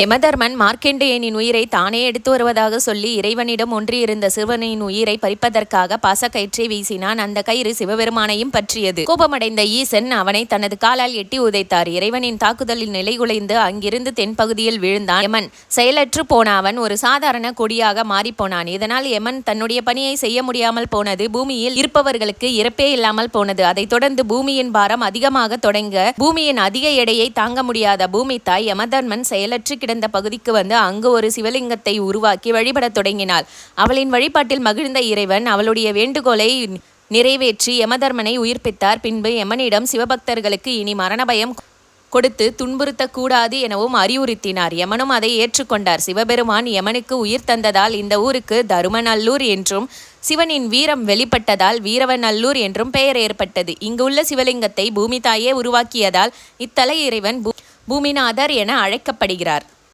யமதர்மன் மார்க்கண்டேயனின் உயிரை தானே எடுத்து வருவதாக சொல்லி இறைவனிடம் ஒன்றியிருந்த சிறுவனின் உயிரை பறிப்பதற்காக பாசக்கயிற்றை வீசினான். அந்த கயிறு சிவபெருமானையும் பற்றியது. கோபமடைந்த ஈசன் அவனை தனது காலால் எட்டி உதைத்தார். இறைவனின் தாக்குதலில் நிலைகுலைந்து அங்கிருந்து தென்பகுதியில் விழுந்தான் யமன். செயலற்று போன அவன் ஒரு சாதாரண கொடியாக மாறிப்போனான். இதனால் யமன் தன்னுடைய பணியை செய்ய முடியாமல் போனது. பூமியில் இருப்பவர்களுக்கு இறப்பே இல்லாமல் போனது. அதைத் தொடர்ந்து பூமியின் பாரம் அதிகமாக தொடங்க பூமியின் அதிக எடையை தாங்க முடியாத பூமி தாய் யமதர்மன் செயலற்று கிடந்த பகுதிக்கு வந்து அங்கு ஒரு சிவலிங்கத்தை உருவாக்கி வழிபடத் தொடங்கினாள். அவளின் வழிபாட்டில் மகிழ்ந்த இறைவன் அவளுடைய வேண்டுகோளை நிறைவேற்றி யமதர்மனை உயிர்ப்பித்தார். பின்பு யமனிடம் சிவபக்தர்களுக்கு இனி மரண பயம் கொடுத்து துன்புறுத்தக்கூடாது எனவும் அறிவுறுத்தினார். யமனும் அதை ஏற்றுக்கொண்டார். சிவபெருமான் யமனுக்கு உயிர் தந்ததால் இந்த ஊருக்கு தருமநல்லூர் என்றும், சிவனின் வீரம் வெளிப்பட்டதால் வீரவநல்லூர் என்றும் பெயர் ஏற்பட்டது. இங்கு உள்ள சிவலிங்கத்தை பூமி தாயே உருவாக்கியதால் இத்தல இறைவன் பூமிநாதர் என அழைக்கப்படுகிறார்.